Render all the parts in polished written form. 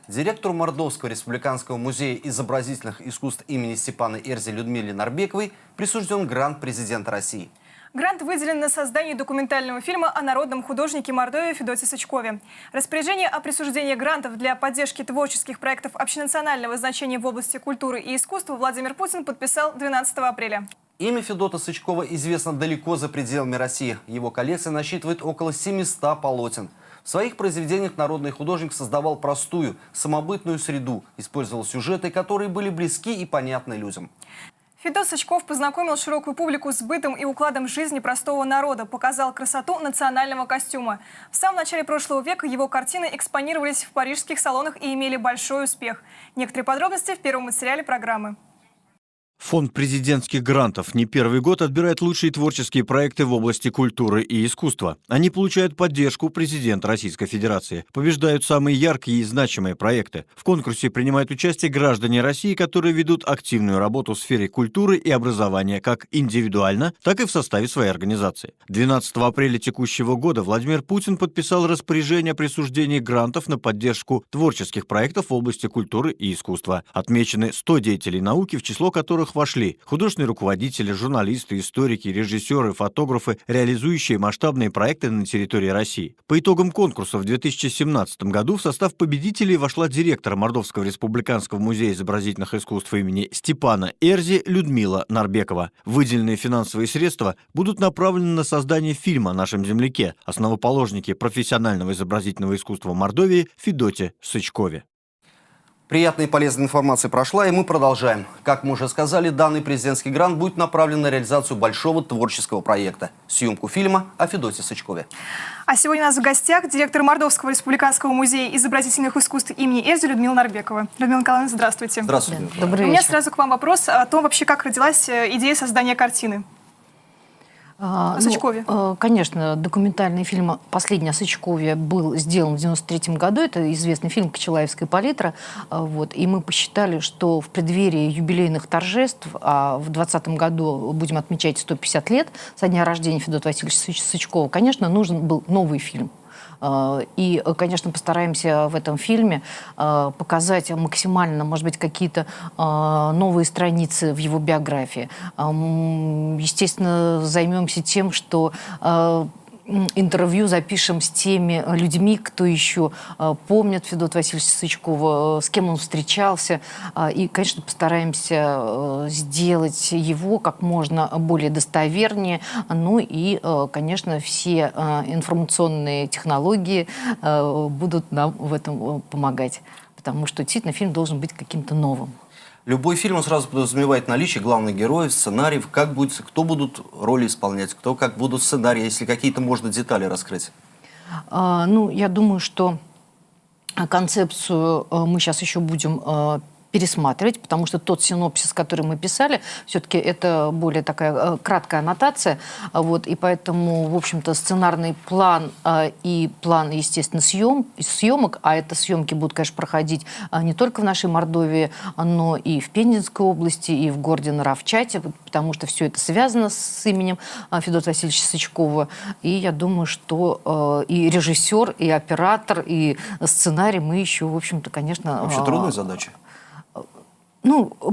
Директору Мордовского республиканского музея изобразительных искусств имени Степана Эрзи Людмиле Нарбековой присужден грант президента России. Грант выделен на создание документального фильма о народном художнике Мордовии Федоте Сычкове. Распоряжение о присуждении грантов для поддержки творческих проектов общенационального значения в области культуры и искусства Владимир Путин подписал 12 апреля. Имя Федота Сычкова известно далеко за пределами России. Его коллекция насчитывает около 700 полотен. В своих произведениях народный художник создавал простую, самобытную среду, использовал сюжеты, которые были близки и понятны людям. Федот Сычков познакомил широкую публику с бытом и укладом жизни простого народа, показал красоту национального костюма. В самом начале прошлого века его картины экспонировались в парижских салонах и имели большой успех. Некоторые подробности в первом материале программы. Фонд президентских грантов не первый год отбирает лучшие творческие проекты в области культуры и искусства. Они получают поддержку президента Российской Федерации, побеждают самые яркие и значимые проекты. В конкурсе принимают участие граждане России, которые ведут активную работу в сфере культуры и образования как индивидуально, так и в составе своей организации. 12 апреля текущего года Владимир Путин подписал распоряжение о присуждении грантов на поддержку творческих проектов в области культуры и искусства. Отмечены 100 деятелей науки, в число которых вошли художественные руководители, журналисты, историки, режиссеры, фотографы, реализующие масштабные проекты на территории России. По итогам конкурса в 2017 году в состав победителей вошла директор Мордовского республиканского музея изобразительных искусств имени Степана Эрзи Людмила Нарбекова. Выделенные финансовые средства будут направлены на создание фильма о нашем земляке, основоположнике профессионального изобразительного искусства Мордовии Федоте Сычкове. Приятная и полезная информация прошла, и мы продолжаем. Как мы уже сказали, данный президентский грант будет направлен на реализацию большого творческого проекта – съемку фильма о Федоте Сычкове. А сегодня у нас в гостях директор Мордовского республиканского музея изобразительных искусств имени Эрзи Людмила Нарбекова. Людмила Николаевна, здравствуйте. Здравствуйте. Да, добрый вечер. У меня сразу к вам вопрос о том, вообще, как родилась идея создания картины. О Сычкове. Конечно, документальный фильм «Последний о Сычкове» был сделан в 1993 году. Это известный фильм «Кочелаевская палитра». И мы посчитали, что в преддверии юбилейных торжеств, а в 2020 году будем отмечать 150 лет со дня рождения Федота Васильевича Сычкова, конечно, нужен был новый фильм. И, конечно, постараемся в этом фильме показать максимально, может быть, какие-то новые страницы в его биографии. Естественно, займемся тем, что интервью запишем с теми людьми, кто еще помнит Федота Васильевича Сычкова, с кем он встречался. И, конечно, постараемся сделать его как можно более достовернее. Ну и, конечно, все информационные технологии будут нам в этом помогать. Потому что действительно фильм должен быть каким-то новым. Любой фильм сразу подразумевает наличие главных героев, сценариев, кто будут роли исполнять, кто как будут сценарии, если какие-то можно детали раскрыть. Я думаю, что концепцию мы сейчас еще будем пересматривать, потому что тот синопсис, который мы писали, все-таки это более такая краткая аннотация, и поэтому, в общем-то, сценарный план и план, естественно, съемок, а это съемки будут, конечно, проходить не только в нашей Мордовии, но и в Пензенской области, и в городе Наровчате, потому что все это связано с именем Федота Васильевича Сычкова. И я думаю, что и режиссер, и оператор, и сценарий мы еще, в общем-то, конечно... Вообще трудная задача.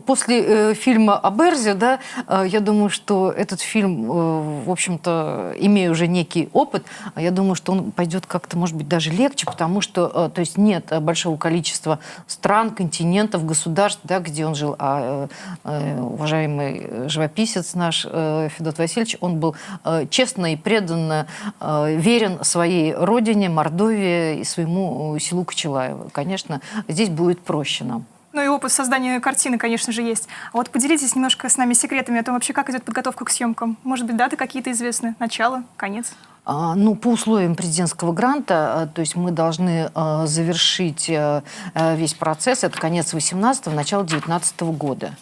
После фильма об Эрзе, я думаю, что этот фильм, в общем-то, имея уже некий опыт, я думаю, что он пойдет как-то, может быть, даже легче, потому что, то есть нет большого количества стран, континентов, государств, где он жил. А уважаемый живописец наш Федот Васильевич, он был честно и преданно верен своей родине, Мордовии и своему селу Кочелаево. Конечно, здесь будет проще нам. Ну и опыт создания картины, конечно же, есть. А вот поделитесь немножко с нами секретами о том, вообще, как идет подготовка к съемкам. Может быть, даты какие-то известны? Начало, конец? По условиям президентского гранта, то есть мы должны завершить весь процесс, это конец 18-го, начало 19-го года.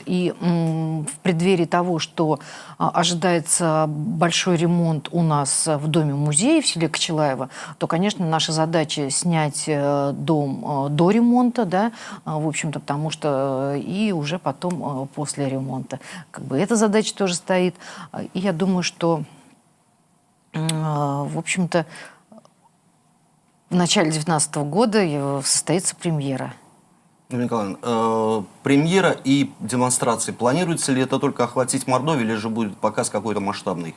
И в преддверии того, что ожидается большой ремонт у нас в доме-музее в селе Кочелаево, то, конечно, наша задача снять дом до ремонта, в общем-то, потому что и уже потом после ремонта. Эта задача тоже стоит. И я думаю, что в общем-то, в начале 2019 года состоится премьера. Юлия Николаевна, премьера и демонстрации. Планируется ли это только охватить Мордовию, или же будет показ какой-то масштабный?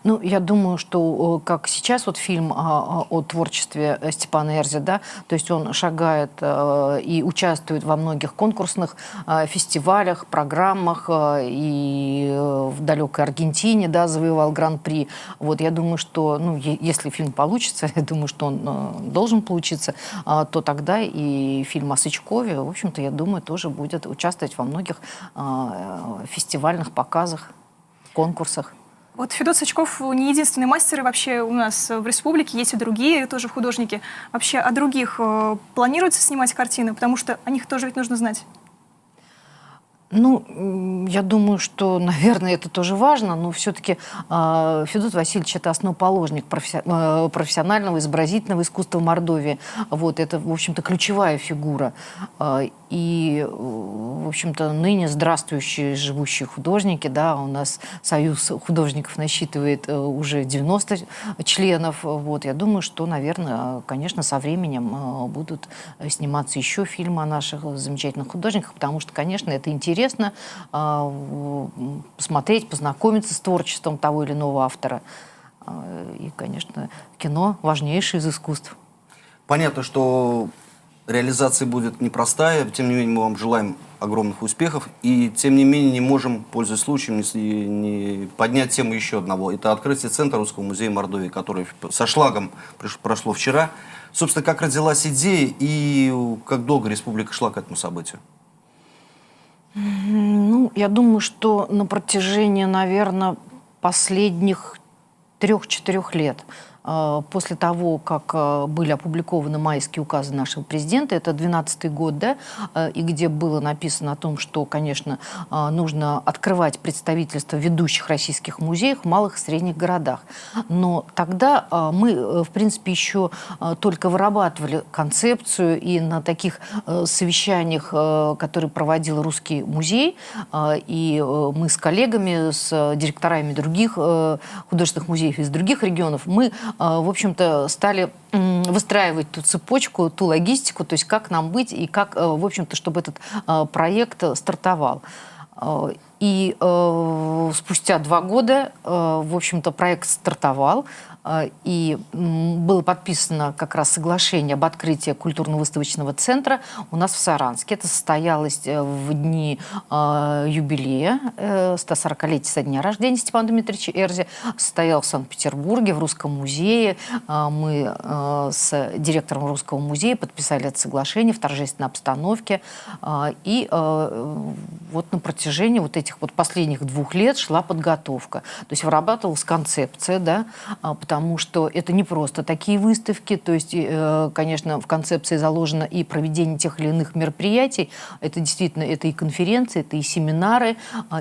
Ну, я думаю, что как сейчас вот фильм о творчестве Степана Эрзя, да, то есть он шагает и участвует во многих конкурсных фестивалях, программах, и в далекой Аргентине, да, завоевал гран-при. Вот я думаю, что, ну, если фильм получится, я думаю, что он должен получиться, то тогда и фильм о Сычкове, в общем-то, я думаю, тоже будет участвовать во многих фестивальных показах, конкурсах. Вот Федот Сычков не единственный мастер, и вообще у нас в республике есть и другие тоже художники. Вообще о других планируется снимать картины? Потому что о них тоже ведь нужно знать. Ну, я думаю, что, наверное, это тоже важно, но все-таки Федот Васильевич – это основоположник профессионального изобразительного искусства Мордовии. Вот, это, в общем-то, ключевая фигура. И, в общем-то, ныне здравствующие, живущие художники, да, у нас Союз художников насчитывает уже 90 членов. Вот, я думаю, что, наверное, конечно, со временем будут сниматься еще фильмы о наших замечательных художниках, потому что, конечно, это интересно посмотреть, познакомиться с творчеством того или иного автора. И, конечно, кино – важнейшее из искусств. Понятно, что реализация будет непростая, тем не менее мы вам желаем огромных успехов, и тем не менее не можем, пользуясь случаем, не поднять тему еще одного. Это открытие Центра Русского музея Мордовии, которое со шлагом прошло вчера. Собственно, как родилась идея и как долго республика шла к этому событию? Ну, я думаю, что на протяжении, наверное, последних 3-4 лет, после того, как были опубликованы майские указы нашего президента, это 2012 год, да, и где было написано о том, что, конечно, нужно открывать представительства ведущих российских музеев в малых и средних городах. Но тогда мы, в принципе, еще только вырабатывали концепцию, и на таких совещаниях, которые проводил Русский музей, и мы с коллегами, с директорами других художественных музеев из других регионов, мы в общем-то, стали выстраивать ту цепочку, ту логистику, то есть как нам быть и как, в общем-то, чтобы этот проект стартовал. И спустя 2 года, в общем-то, проект стартовал, и было подписано как раз соглашение об открытии культурно-выставочного центра у нас в Саранске. Это состоялось в дни юбилея, 140-летия со дня рождения Степана Дмитриевича Эрзя. Состоялось в Санкт-Петербурге, в Русском музее. Мы с директором Русского музея подписали это соглашение в торжественной обстановке. И вот на протяжении вот этих вот последних 2 лет шла подготовка. То есть вырабатывалась концепция, да, потому что это не просто такие выставки, то есть, конечно, в концепции заложено и проведение тех или иных мероприятий. Это действительно, это и конференции, это и семинары,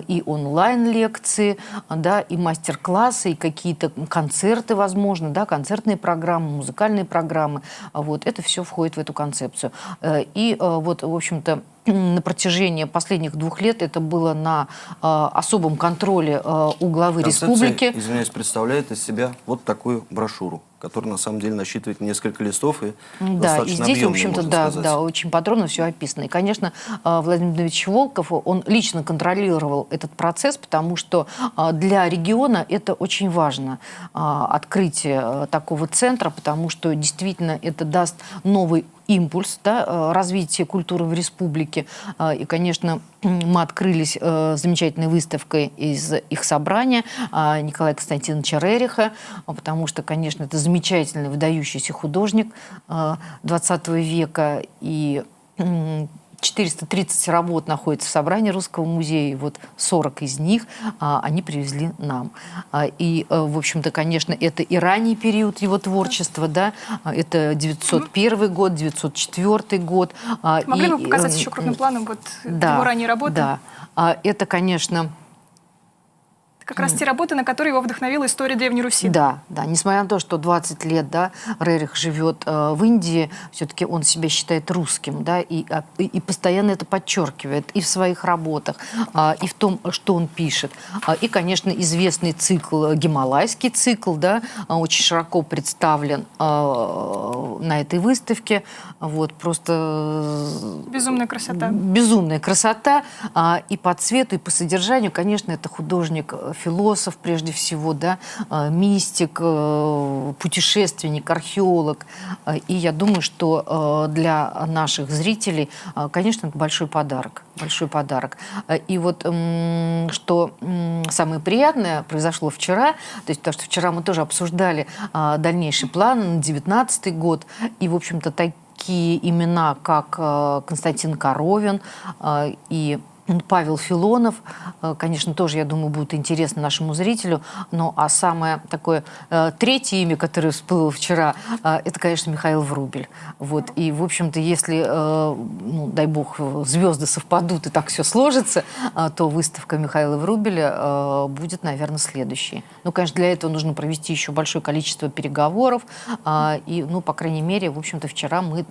и онлайн-лекции, да, и мастер-классы, и какие-то концерты, возможно, да, концертные программы, музыкальные программы. Вот, это все входит в эту концепцию. И вот, в общем-то, на протяжении последних 2 лет это было на особом контроле у главы республики. Извиняюсь, представляет из себя вот такую брошюру, которая на самом деле насчитывает несколько листов и да, достаточно и здесь, объемная, в общем-то, можно да, сказать. да, очень подробно все описано. И, конечно, Владимир Владимирович Волков, он лично контролировал этот процесс, потому что для региона это очень важно, открытие такого центра, потому что действительно это даст новый импульс, да, развития культуры в республике. И, конечно, мы открылись замечательной выставкой из их собрания Николая Константиновича Рериха, потому что, конечно, это замечательный, выдающийся художник 20 века. И 430 работ находится в собрании Русского музея, и вот 40 из них они привезли нам. И, в общем-то, конечно, это и ранний период его творчества, да, это 901 год, 904 год. Могли бы показать еще крупным планом вот да, его ранние работы? Да, это, конечно, Как раз те работы, на которые его вдохновила история Древней Руси. Да, да. Несмотря на то, что 20 лет, да, Рерих живет в Индии, все-таки он себя считает русским, да, и постоянно это подчеркивает и в своих работах, и в том, что он пишет. И, конечно, известный цикл, гималайский цикл, да, очень широко представлен на этой выставке. Вот, просто... Безумная красота. Безумная красота. И по цвету, и по содержанию, конечно, это художник, философ прежде всего, да, мистик, путешественник, археолог. И я думаю, что для наших зрителей, конечно, это большой подарок. Большой подарок. И вот что самое приятное произошло вчера, то есть потому что вчера мы тоже обсуждали дальнейший план на 2019 год, и, в общем-то, такие имена, как Константин Коровин и Павел Филонов, конечно, тоже, я думаю, будет интересно нашему зрителю. Но а самое такое третье имя, которое всплыло вчера, это, конечно, Михаил Врубель. Вот. И, в общем-то, если, ну, дай бог, звезды совпадут и так все сложится, то выставка Михаила Врубеля будет, наверное, следующей. Ну, конечно, для этого нужно провести еще большое количество переговоров. И, ну, по крайней мере, в общем-то, вчера мы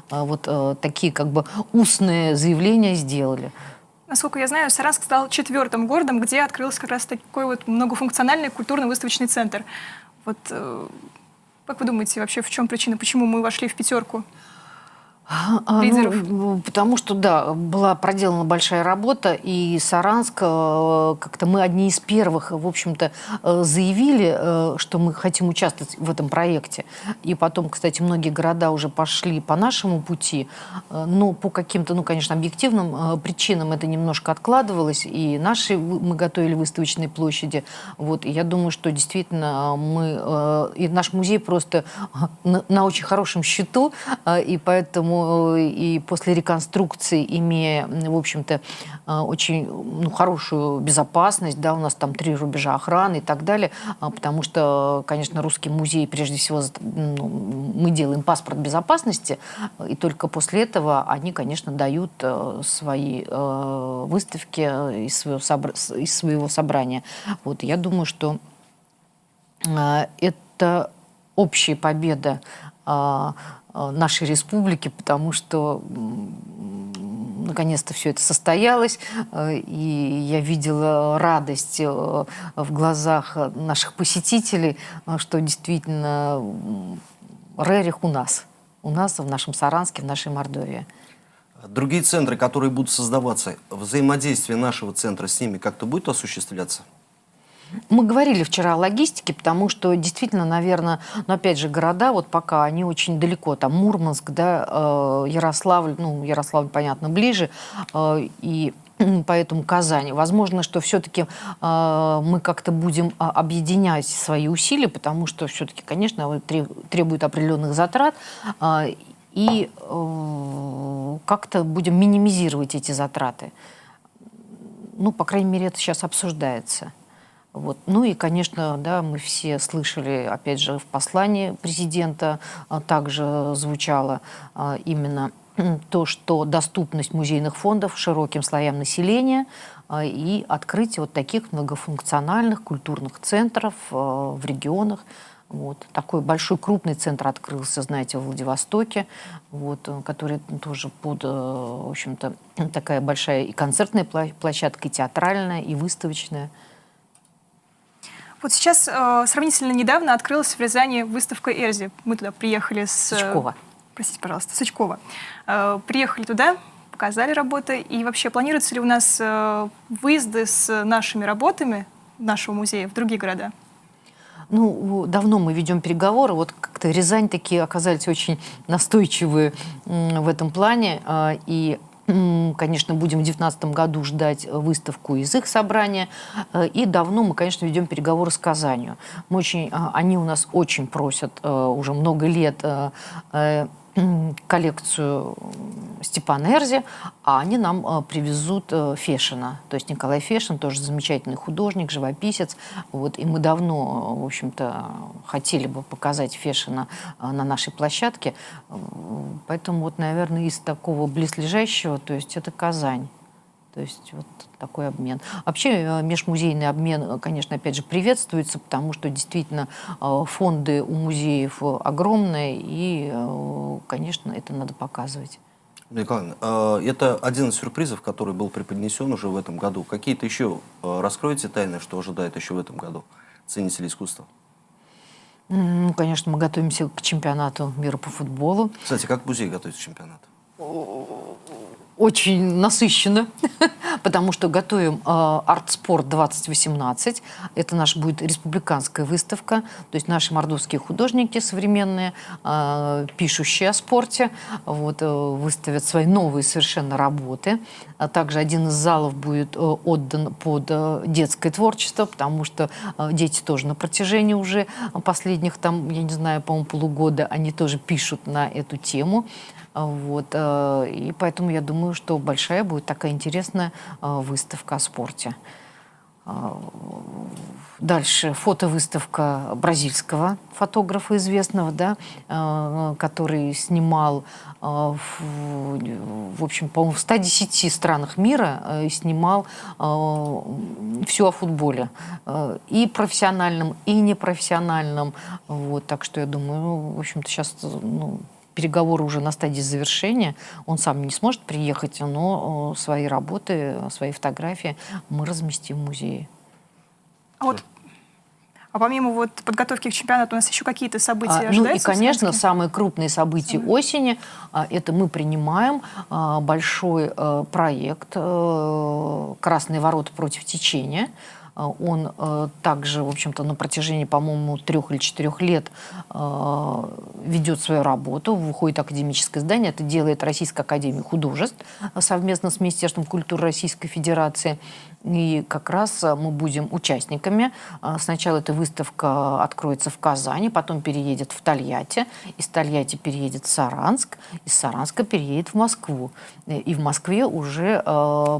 вот такие как бы устные заявления сделали. Насколько я знаю, Саранск стал 4-м городом, где открылся как раз такой вот многофункциональный культурно-выставочный центр. Вот как вы думаете, вообще в чем причина, почему мы вошли в 5-ку лидеров? Ну, потому что, да, была проделана большая работа, и Саранск, как-то мы одни из первых, в общем-то, заявили, что мы хотим участвовать в этом проекте. И потом, кстати, многие города уже пошли по нашему пути, но по каким-то, ну, конечно, объективным причинам это немножко откладывалось, и мы готовили выставочные площади. Вот, и я думаю, что действительно и наш музей просто на очень хорошем счету, и поэтому и после реконструкции, имея, в общем-то, очень хорошую безопасность, да, у нас там 3 рубежа охраны и так далее, потому что, конечно, Русский музей, прежде всего, мы делаем паспорт безопасности, и только после этого они, конечно, дают свои выставки из своего собрания. Вот, я думаю, что это общая победа нашей республики, потому что наконец-то все это состоялось, и я видела радость в глазах наших посетителей, что действительно Рерих у нас, в нашем Саранске, в нашей Мордовии. Другие центры, которые будут создаваться, взаимодействие нашего центра с ними как-то будет осуществляться? Мы говорили вчера о логистике, потому что действительно, наверное, но опять же, города вот пока, они очень далеко, там Мурманск, да, Ярославль, ну, Ярославль, понятно, ближе, и поэтому Казань. Возможно, что все-таки мы как-то будем объединять свои усилия, потому что все-таки, конечно, требует определенных затрат, и как-то будем минимизировать эти затраты. Ну, по крайней мере, это сейчас обсуждается. Вот. Ну и, конечно, да, мы все слышали, опять же, в послании президента также звучало именно то, что доступность музейных фондов широким слоям населения и открытие вот таких многофункциональных культурных центров в регионах. Вот. Такой большой крупный центр открылся, знаете, в Владивостоке, вот, который тоже под, в общем-то, такая большая и концертная площадка, и театральная, и выставочная. Вот сейчас сравнительно недавно открылась в Рязани выставка Эрзи. Мы туда приехали с... Сычкова. Простите, пожалуйста, Сычкова. Приехали туда, показали работы. И вообще, планируются ли у нас выезды с нашими работами нашего музея в другие города? Ну, давно мы ведем переговоры. Вот как-то Рязань такие оказались очень настойчивые в этом плане. И конечно, будем в 2019 году ждать выставку из их собрания. И давно мы, конечно, ведем переговоры с Казанью. Они у нас очень просят уже много лет коллекцию Степана Эрзи, а они нам привезут Фешина. То есть Николай Фешин тоже замечательный художник, живописец. Вот, и мы давно, в общем-то, хотели бы показать Фешина на нашей площадке. Поэтому, вот, наверное, из такого близлежащего, то есть это Казань. То есть вот такой обмен. Вообще межмузейный обмен, конечно, опять же приветствуется, потому что действительно фонды у музеев огромные, и, конечно, это надо показывать. Николай, это один из сюрпризов, который был преподнесен уже в этом году. Какие-то еще раскроете тайны, что ожидает еще в этом году ценители искусства? Ну, конечно, мы готовимся к чемпионату мира по футболу. Кстати, как музей готовится к чемпионату? Очень насыщенно, потому что готовим «Артспорт 2018». Это наша будет республиканская выставка. То есть наши мордовские художники современные, пишущие о спорте, вот, выставят свои новые совершенно работы. А также один из залов будет отдан под детское творчество, потому что дети тоже на протяжении уже последних, там, я не знаю, по-моему, полугода, они тоже пишут на эту тему. Вот, и поэтому я думаю, что большая будет такая интересная выставка о спорте. Дальше фотовыставка бразильского фотографа известного, да, который снимал, в общем, по-моему, в 110 странах мира снимал все о футболе. И профессиональном, и непрофессиональном. Вот, так что я думаю, ну, в общем-то, сейчас... Ну, переговоры уже на стадии завершения. Он сам не сможет приехать, но свои работы, свои фотографии мы разместим в музее. А помимо вот подготовки к чемпионату у нас еще какие-то события ожидаются? Ну и, конечно, самые крупные события осени – это мы принимаем большой проект «Красные ворота против течения». Он также, в общем-то, на протяжении, по-моему, 3 или 4 лет ведет свою работу, выходит академическое издание. Это делает Российская академия художеств совместно с Министерством культуры Российской Федерации. И как раз мы будем участниками. Сначала эта выставка откроется в Казани, потом переедет в Тольятти, из Тольятти переедет в Саранск, из Саранска переедет в Москву. И в Москве уже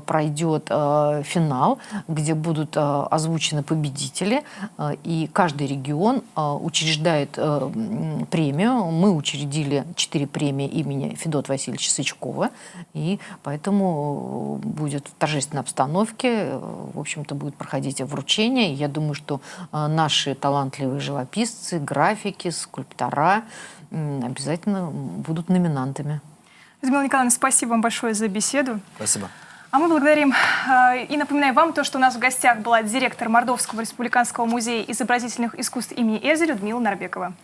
пройдет финал, где будут озвучены победители, и каждый регион учреждает премию. Мы учредили 4 премии имени Федота Васильевича Сычкова, и поэтому будет в торжественной обстановке, в общем-то, будет проходить вручение. Я думаю, что наши талантливые живописцы, графики, скульптора обязательно будут номинантами. Людмила Николаевна, спасибо вам большое за беседу. Спасибо. А мы благодарим и напоминаем вам то, что у нас в гостях была директор Мордовского республиканского музея изобразительных искусств имени Эльзы Людмила Нарбекова.